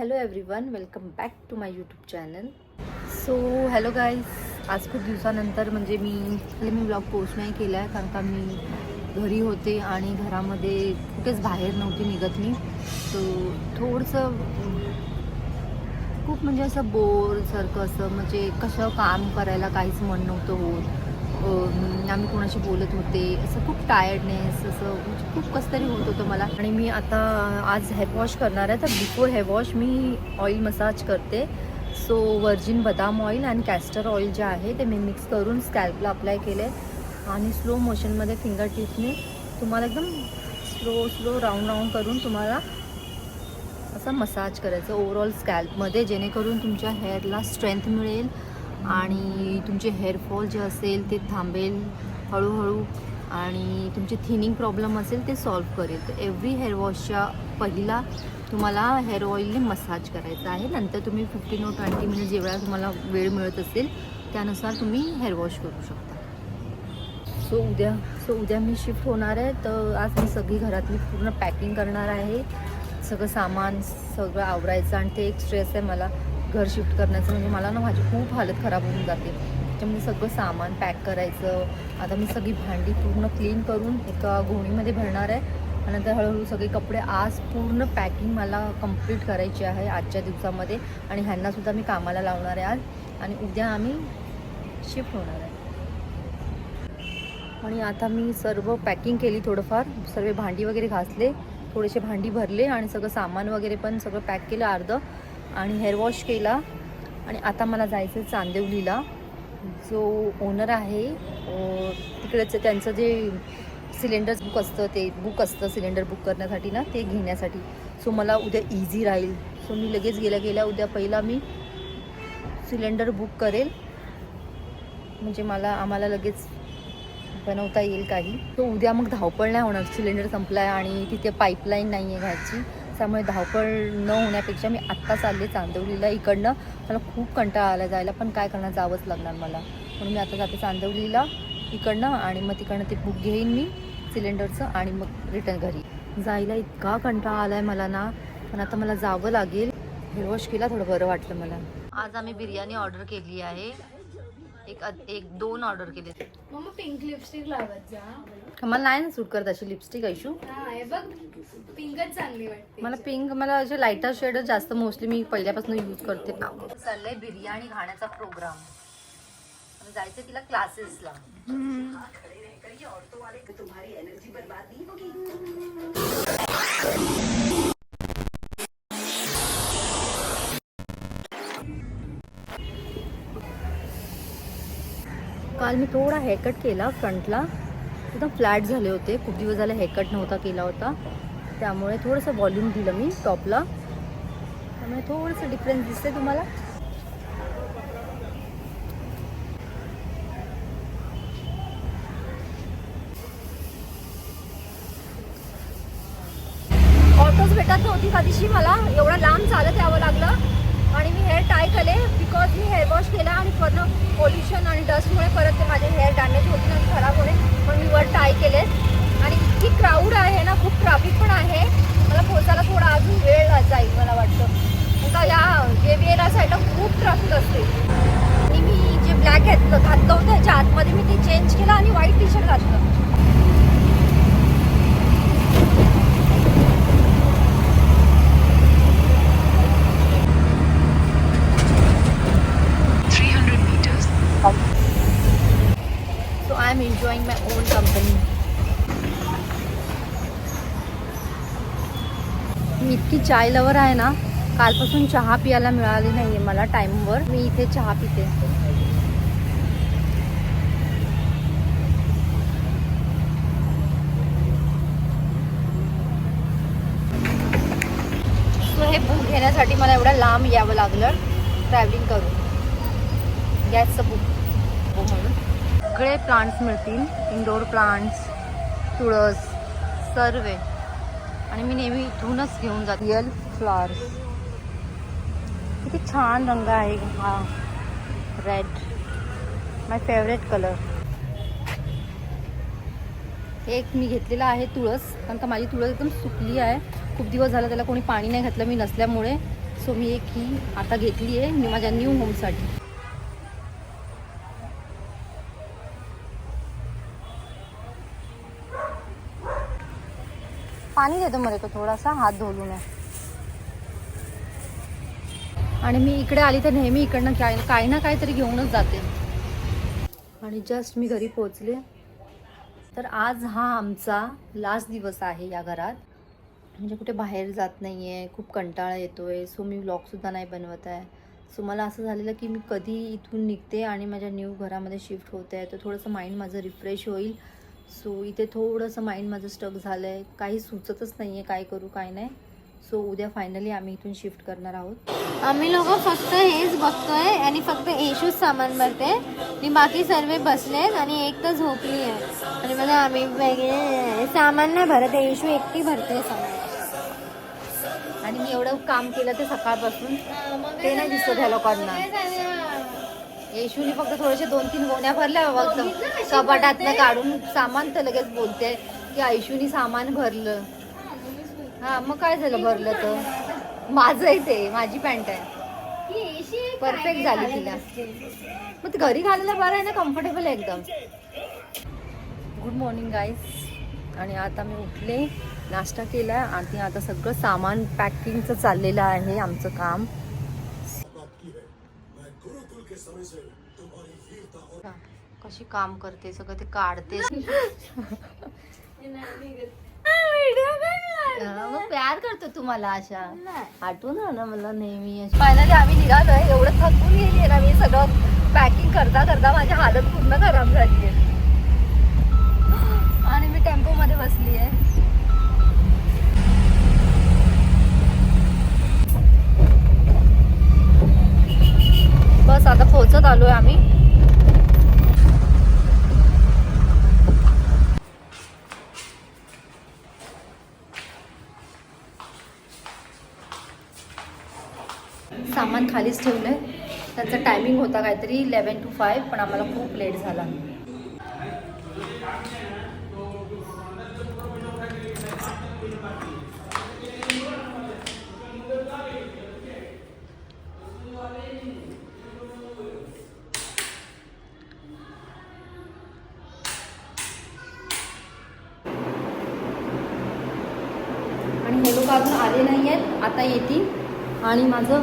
Hello everyone, welcome back to my YouTube channel. So hello guys, आज खूप दिवसानंतर म्हणजे मी ब्लॉग पोस्ट नाही केला आहे कारण का मी घरी होते आणि घरामध्ये कुठेच बाहेर नव्हती निघत मी. सो थोडंसं खूप म्हणजे असं बोरसारखं असं म्हणजे कसं काम करायला काहीच मन नव्हतं होत. आम्ही कोणाशी बोलत होते, असं खूप टायर्डनेस असं म्हणजे खूप कसं तरी होत होतं मला. आणि मी आता आज हेअर वॉश करणार आहे, तर बिफोर हेअर वॉश मी ऑइल मसाज करते. सो व्हर्जिन बदाम ऑइल आणि कॅस्टर ऑइल जे आहे ते मी मिक्स करून स्कॅल्पला अप्लाय केले आणि स्लो मोशनमध्ये फिंगर टिपने तुम्हाला एकदम स्लो राऊंड करून तुम्हाला असं मसाज करायचं ओव्हरऑल स्कॅल्पमध्ये, जेणेकरून तुमच्या हेअरला स्ट्रेंथ मिळेल आणि तुमचे हेअरफॉल जे असेल ते थांबेल हळूहळू आणि तुमचे थिनिंग प्रॉब्लेम असेल ते सॉल्व्ह करेल. तर एव्हरी हेअर वॉशच्या पहिला तुम्हाला हेअर ऑइलने मसाज करायचा आहे. नंतर तुम्ही 15 or 20 मिनिट जेवढा तुम्हाला वेळ मिळत असेल त्यानुसार तुम्ही हेअर वॉश करू शकता. सो उद्या मी शिफ्ट होणार आहे, तर आज मी सगळी घरातली पूर्ण पॅकिंग करणार आहे. सगळं सामान सगळं आवरायचं आणि ते एक स्ट्रेस आहे मला घर शिफ्ट करण्याचं. म्हणजे मला ना माझी खूप हालत खराब होऊन जाते. त्याच्यामध्ये सगळं सामान पॅक करायचं. आता मी सगळी भांडी पूर्ण क्लीन करून एका गोणीमध्ये भरणार आहे आणि नंतर हळूहळू सगळे कपडे आज पूर्ण पॅकिंग मला कंप्लीट करायची आहे आजच्या दिवसामध्ये. आणि ह्यांनासुद्धा मी कामाला लावणार आहे आज आणि उद्या आम्ही शिफ्ट होणार आहे. आणि आता मी सर्व पॅकिंग केली, थोडंफार सर्व भांडी वगैरे घासले, थोडेसे भांडी भरले आणि सगळं सामान वगैरे पण सगळं पॅक केलं अर्धं आणि हेअर वॉश केला. आणि आता मला जायचं चांदिवलीला. जो ओनर आहे तिकडेचं त्यांचं जे सिलेंडर बुक असतं सिलेंडर बुक करण्यासाठी ना, ते घेण्यासाठी. सो मला उद्या इझी राहील. सो मी लगेच गेल्या उद्या पहिला मी सिलेंडर बुक करेल, म्हणजे आम्हाला लगेच बनवता येईल काही. तो उद्या मग धावपळ नाही होणार. सिलेंडर संपला आहे आणि तिथे पाईपलाईन नाही आहे घ्यायची, त्यामुळे धावपळ न होण्यापेक्षा मी आत्ता चालले चांदिवलीला. इकडनं मला खूप कंटाळा आला जायला, पण काय करणार, जावंच लागणार मला. म्हणून मी आता जाते चांदिवलीला इकडनं आणि मग तिकडनं ते बुक घेईन मी सिलेंडरचं आणि मग रिटर्न घरी जायला. इतका कंटाळा आला आहे मला ना, पण आता मला जावं लागेल. हेअर वॉश केला, थोडं बरं वाटलं मला. आज आम्ही बिर्याणी ऑर्डर केली आहे. एक दोन ऑर्डर केले. मम्मा पिंक लिपस्टिक लावत जा. मला नाही ना सूट करत अशी लिपस्टिक ऐशू. हे बघ, पिंकच चांगली वाटते. मला पिंक, मला असे लाईटर शेड जास्त मोस्टली मी पहिल्यापासून यूज करते. चाललंय बिर्याणी खाण्याचा प्रोग्राम. जायचं तिला क्लासेसला. काल मी थोडा हेअरकट केला फ्रंटला, एकदम फ्लॅट झाले होते. खूप दिवस झाले हेअरकट नव्हता केला होता, त्यामुळे थोडंसं वॉल्यूम दिलं मी टॉपला, त्यामुळे थोडंसं डिफरन्स दिसते तुम्हाला. ऑटोच भेटत नव्हती कधीशी, मला एवढा लांब चालत यावं लागलं. आणि मी हेअर टाय केले बिकॉज मी हेअर वॉश केला आणि पूर्ण पोल्युशन आणि डस्टमुळे परत ते माझे हेअर डॅमेज होतील आणि खराब होईल, पण मी वर टाय केले. आणि इतकी क्राऊड आहे ना, खूप ट्रॅफिक पण आहे. मला पोहोचायला थोडा अजून वेळ जाईल मला वाटतं, आता या JBL साईडला खूप ट्रॅफिक असते. आणि मी जे ब्लॅक घातलं होतं त्याच्या आतमध्ये मी ते चेंज केलं आणि व्हाईट टी शर्ट घातलं. So I am enjoying my own company. मी इतकी चाय लवर आहे ना, कालपासून चहा पियाला मिळाली नाही आहे मला टाईमवर. मी इथे चहा पिते. सो हे बुक घेण्यासाठी मला एवढं लांब यावं लागलं ट्रॅव्हलिंग करून. गॅसचं बुक म्हणून सगळे प्लांट्स मिळतील, इंडोर प्लांट्स, तुळस सर्व. आणि मी नेहमी इथूनच घेऊन जाते. रिअल फ्लॉवर्स, किती छान रंग आहे हा, रेड, माय फेवरेट कलर. एक मी घेतलेला आहे तुळस, कारण का माझी तुळस एकदम सुकली आहे. खूप दिवस झाला त्याला कोणी पाणी नाही घातलं मी नसल्यामुळे. सो मी एक ही आता घेतली आहे माझ्या न्यू होमसाठी. पाणी देतो मेरे को थोडासा, हात धुवून आहे. आणि मी इकडे आली तर नेहमी इकडनं काही ना काहीतरी घेऊनच जाते. आणि जस्ट मी घरी पोहोचले. तर आज हा आमचा लास्ट दिवस आहे या घरात. म्हणजे कुठे बाहेर जात नाही आहे, खूप कंटाळा येतो आहे. सो मी व्लॉगसुद्धा नाही बनवत आहे. सो मला असं झालेलं की मी कधी इथून निघते आणि माझ्या न्यू घरामध्ये शिफ्ट होते आहे, तर थोडंसं माइंड माझं रिफ्रेश होईल. सो इथे थोडंसं माइंड माझं स्टक झालं आहे, काही सुचतच नाही आहे काय करू काय नाही. सो उद्या फायनली आम्ही इथून शिफ्ट करणार आहोत. आम्ही लोक फक्त हेच बघतोय आणि फक्त येशूच सामान भरते. मी बाकी सर्व बसलेत आणि एक तर झोपली आहे. आणि मला आम्ही वेगळे सामान नाही भरत, येशू एकटी भरते सामान. आणि मी एवढं काम केलं ते सकाळपासून, ते नाही दिसत ह्या लोकांना. येशूनी फक्त थोडेसे 2-3 गोण्या भरल्या फक्त कपाटातनं काढून सामान, तर लगेच बोलते की आयशूनी सामान भरलं. हा मग काय झालं भरलं तर? माझं आहे ते, माझी पॅन्ट आहे, परफेक्ट झाली तिला. मग घरी घालायला बरं आहे ना, कम्फर्टेबल आहे एकदम. Good morning guys. आणि आता मी उठले, नाश्ता केला आणि आता सगळं सामान पॅकिंगचं चाललेलं आहे आमचं काम. कशी काम करते, सगळं ते काढते. मग प्यार करतो तुम्हाला अशा, आठवून ना मला नेहमी. फायनली आम्ही निघालोय. एवढं थकून गेली ना मी, सगळं पॅकिंग करता करता माझी हालत पूर्ण खराब झाली आहे. आणि मी टेम्पो मध्ये बसली आहे. बस आता पोहोचत आलोय आम्ही. सामान खालीच ठेवलंय. त्यांचा टायमिंग होता काहीतरी 11 to 5, पण आम्हाला खूप लेट झाला. आणि हे लोक अजून आले नाही आहेत, आता येतील. आणि माझं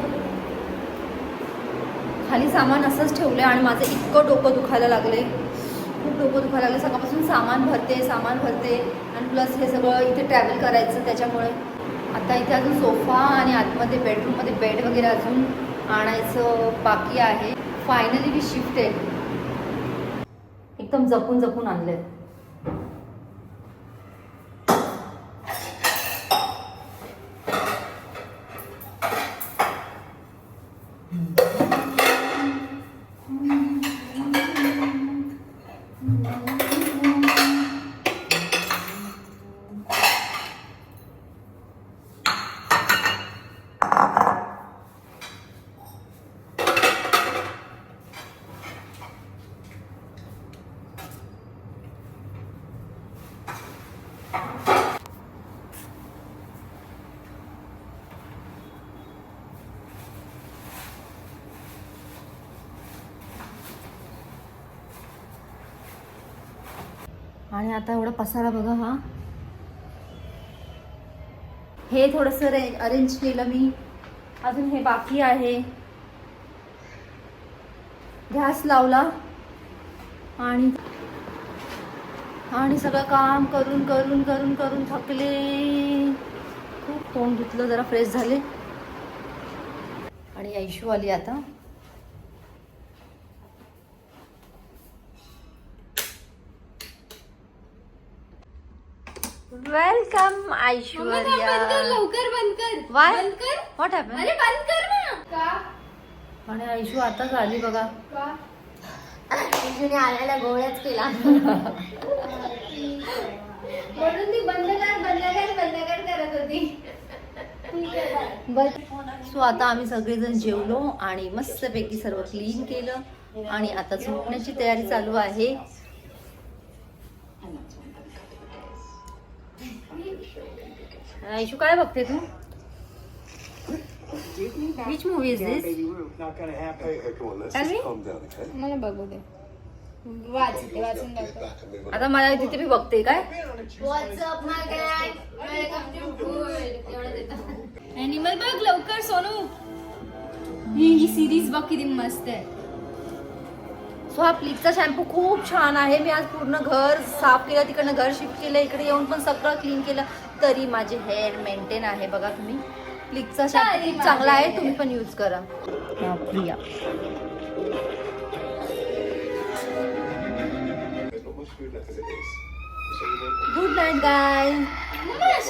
खाली सामान असंच ठेवलं आहे आणि माझं इतकं डोकं दुखायला लागले, खूप डोकं दुखायला लागलं. सकाळपासून सामान भरते आणि प्लस हे सगळं इथे ट्रॅव्हल करायचं त्याच्यामुळे. आता इथे अजून सोफा आणि आतमध्ये बेडरूममध्ये बेड वगैरे अजून आणायचं बाकी आहे. फायनली मी शिफ्ट आहे, एकदम जपून जपून आणले. आणि आता एवढा पसारा बघा. हा हे थोडंसं अरेंज केलं मी. अजून हे बाकी आहे. गॅस लावला आणि सगळं काम करून करून करून करून थकले. खूप तोंड धुतलं, जरा फ्रेश झाले. आणि आयशू आली आता. वेलकम ऐश्वर्या. लवकर बंद कर. Why? बंद कर. What happen? अरे बंद कर ना. का? आणि ऐशू आताच आली बघा. का? येशूने आल्याला गोळ्याच केला. म्हणून ती बंद कर करत होती. सो आता आम्ही सगळेजण जेवलो आणि मस्तपैकी सर्व क्लीन केलं आणि आता झोपण्याची तयारी चालू आहे. ऐशू काय बघते तू? Which movie is this? Hey, come on, let's Tell just me. calm down, okay? मला बघू दे. वाचून दाखव. आता मला तिथे मी बघते काय व्हॉट्सअप माय गॅग वेलकम टू फूड एवढं देतात. ॲनिमल बघ लवकर सोनू. ही सिरीज बघ किती मस्त आहे. सो हा प्लीजचा शॅम्पू खूप छान आहे. मी आज पूर्ण घर साफ केलं, तिकडनं घर शिफ्ट केलं, इकडे येऊन पण सगळं क्लीन केलं, तरी माझे हेअर मेंटेन आहे. बघा तुम्ही, प्लीजचा शॅम्पू खूप चांगला आहे, तुम्ही पण यूज करा. Priya There's not much food left as it is. Good night guy.